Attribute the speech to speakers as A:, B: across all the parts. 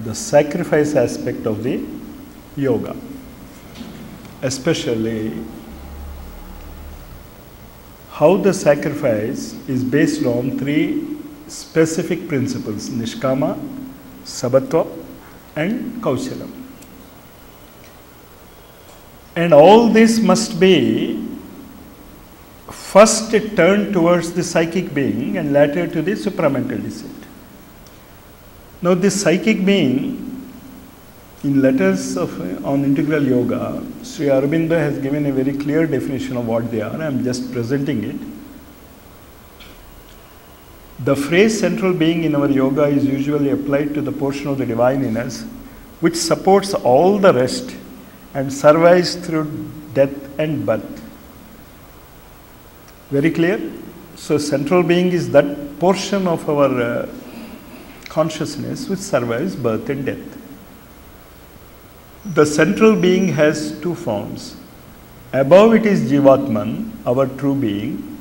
A: the sacrifice aspect of the yoga, especially how the sacrifice is based on three specific principles: Nishkama, Sabatva and Kaushalam. And all this must be first turned towards the psychic being and later to the supramental descent. Now this psychic being, in letters on integral yoga, Sri Aurobindo has given a very clear definition of what they are. I am just presenting it. The phrase central being in our yoga is usually applied to the portion of the divine in us which supports all the rest and survives through death and birth. Very clear? So central being is that portion of our consciousness which survives birth and death. The central being has two forms. Above it is Jivatman, our true being,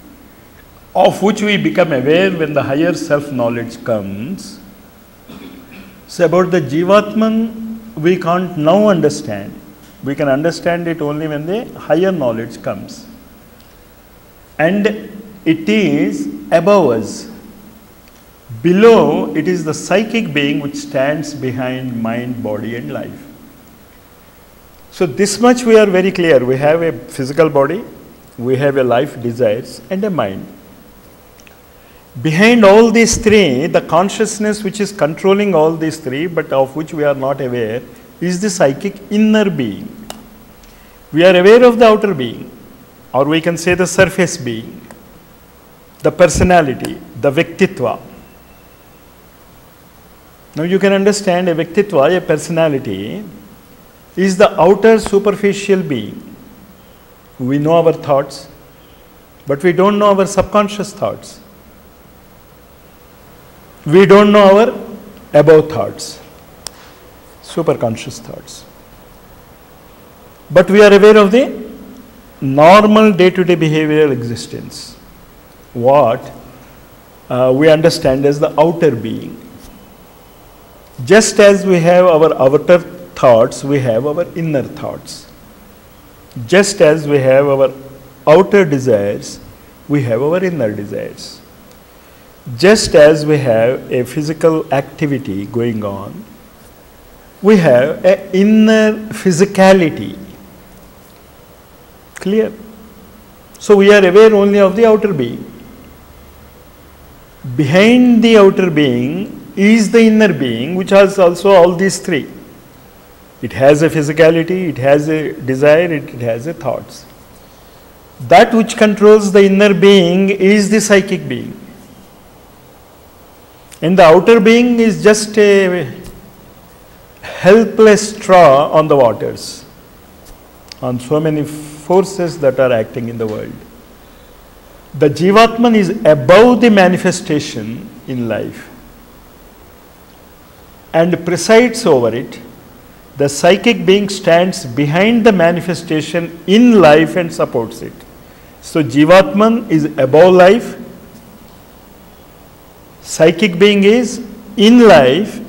A: of which we become aware when the higher self-knowledge comes. So about the Jivatman we can't now understand. We can understand it only when the higher knowledge comes. And it is above us. Below it is the psychic being which stands behind mind, body and life. So this much we are very clear. We have a physical body, we have a life, desires and a mind. Behind all these three, the consciousness which is controlling all these three but of which we are not aware is the psychic inner being. We are aware of the outer being, or we can say the surface being, the personality, the Vyaktitva. Now you can understand a Vyaktitva, a personality, is the outer superficial being. We know our thoughts, but we don't know our subconscious thoughts. We don't know our above thoughts, superconscious thoughts. But we are aware of the normal day-to-day behavioral existence, what we understand as the outer being. Just as we have our outer thoughts, we have our inner thoughts. Just as we have our outer desires, we have our inner desires. Just as we have a physical activity going on, we have an inner physicality. Clear? So we are aware only of the outer being. Behind the outer being is the inner being which has also all these three. It has a physicality, it has a desire, it has a thoughts. That which controls the inner being is the psychic being. And the outer being is just a helpless straw on the waters, on so many forces that are acting in the world. The Jivatman is above the manifestation in life and presides over it. The psychic being stands behind the manifestation in life and supports it. So Jivatman is above life, psychic being is in life,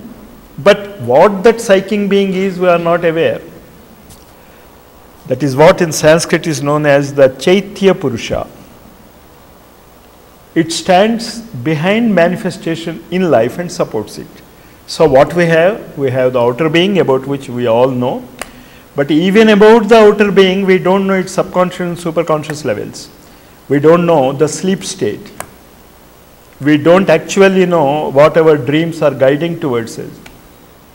A: but what that psychic being is we are not aware. That is what in Sanskrit is known as the Chaitya Purusha. It stands behind manifestation in life and supports it. So what we have the outer being about which we all know, but even about the outer being we don't know its subconscious and superconscious levels. We don't know the sleep state. We don't actually know what our dreams are guiding towards us,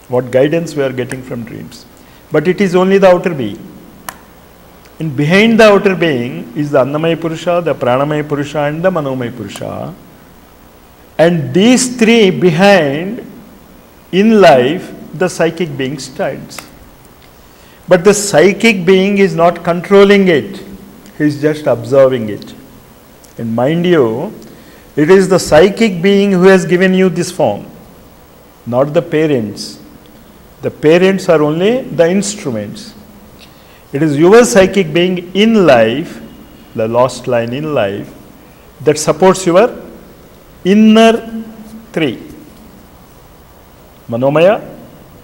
A: what guidance we are getting from dreams. But it is only the outer being. And behind the outer being is the Annamaya Purusha, the Pranamaya Purusha and the Manomaya Purusha. And these three behind, in life, the psychic being stands. But the psychic being is not controlling it, he is just observing it. And mind you, it is the psychic being who has given you this form, not the parents. The parents are only the instruments. It is your psychic being in life, the lost line in life, that supports your inner three: Manomaya,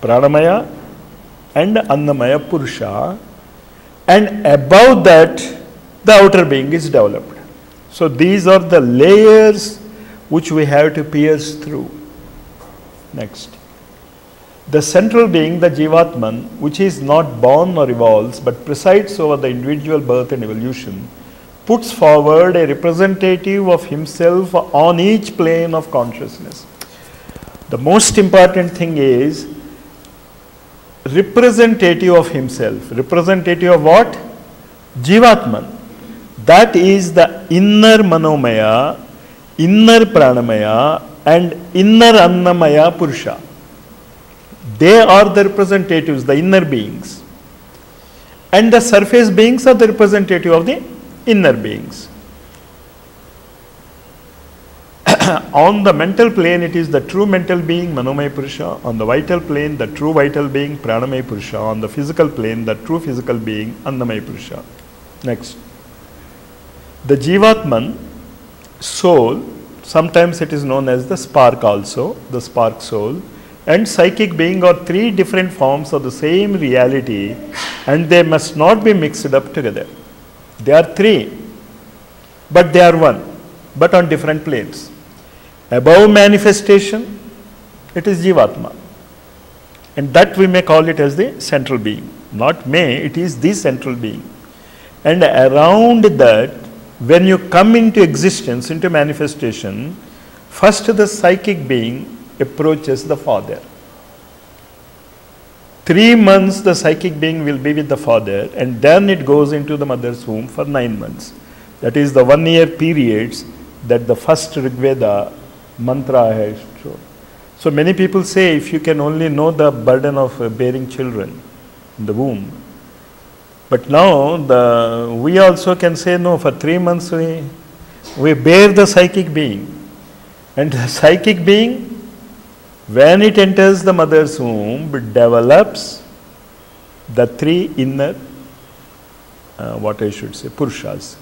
A: Pranamaya and Annamaya Purusha, and above that the outer being is developed. So these are the layers which we have to pierce through. Next. The central being, the Jivatman, which is not born or evolves but presides over the individual birth and evolution, puts forward a representative of himself on each plane of consciousness. The most important thing is representative of himself. Representative of what? Jivatman. That is the inner Manomaya, inner Pranamaya and inner Annamaya Purusha. They are the representatives, the inner beings. And the surface beings are the representative of the inner beings. On the mental plane, it is the true mental being, Manomaya Purusha. On the vital plane, the true vital being, Pranamaya Purusha. On the physical plane, the true physical being, Annamaya Purusha. Next. The Jivatman, soul, sometimes it is known as the spark also, the spark soul, and psychic being are three different forms of the same reality, and they must not be mixed up together. They are three, but they are one, but on different planes. Above manifestation, it is Jivatma, and that we may call it as the central being. Not may, it is the central being. And around that, when you come into existence, into manifestation, first the psychic being approaches the father. 3 months the psychic being will be with the father, and then it goes into the mother's womb for 9 months. That is the 1 year periods that the first Rigveda mantra has shown. So many people say, if you can only know the burden of bearing children in the womb. But now we also can say, no, for 3 months we bear the psychic being. And the psychic being, when it enters the mother's womb, it develops the 3 inner, Purushas.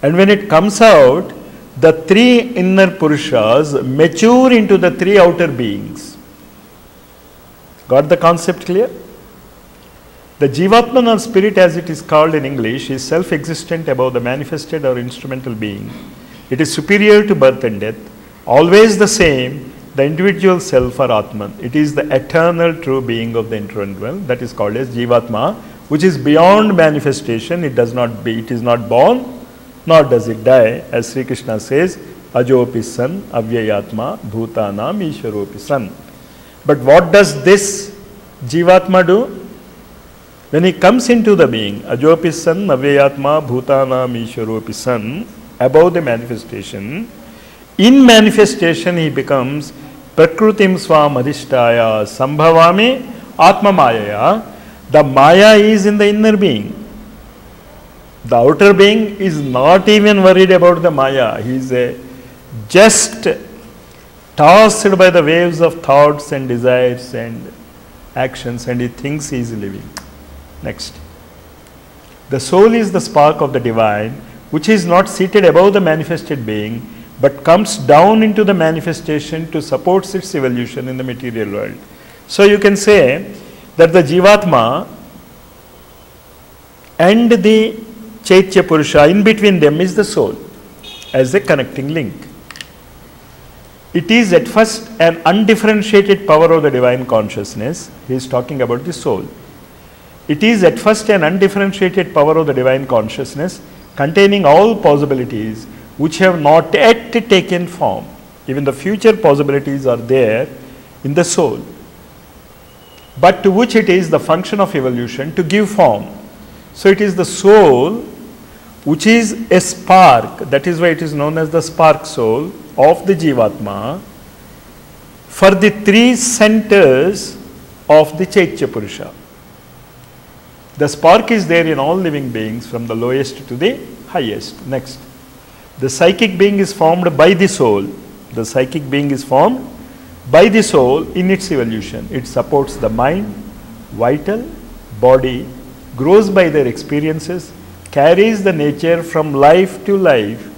A: And when it comes out, the 3 inner Purushas mature into the 3 outer beings. Got the concept clear? The Jivatman or spirit, as it is called in English, is self-existent above the manifested or instrumental being. It is superior to birth and death, always the same, the individual self or Atman. It is the eternal true being of the internal realm, that is called as Jivatma, which is beyond manifestation. It is not born, nor does it die, as Sri Krishna says, Ajopi san, Avyayatma, Bhutanam, Ishwaropi san. But what does this Jivatma do? When he comes into the being, Ajopi san, Avyayatma, Bhutanam, Ishwaropi san, above the manifestation, in manifestation he becomes Prakrutim Swam Adhishtaya Sambhavami Atma Mayaya. The Maya is in the inner being. The outer being is not even worried about the Maya. He is just tossed by the waves of thoughts and desires and actions, and he thinks he is living. Next. The soul is the spark of the divine, which is not seated above the manifested being, but comes down into the manifestation to support its evolution in the material world. So you can say that the Jivatma and the Chaitya Purusha, in between them is the soul as a connecting link. It is at first an undifferentiated power of the divine consciousness. He is talking about the soul. It is at first an undifferentiated power of the divine consciousness containing all possibilities which have not yet taken form. Even the future possibilities are there in the soul, but to which it is the function of evolution to give form. So it is the soul which is a spark, that is why it is known as the spark soul of the Jivatma, for the 3 centers of the Chaitya Purusha. The spark is there in all living beings from the lowest to the highest. Next. The psychic being is formed by the soul. The psychic being is formed by the soul in its evolution. It supports the mind, vital, body, grows by their experiences, carries the nature from life to life.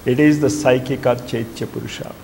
A: It is the psychic or Chaitya Purusha.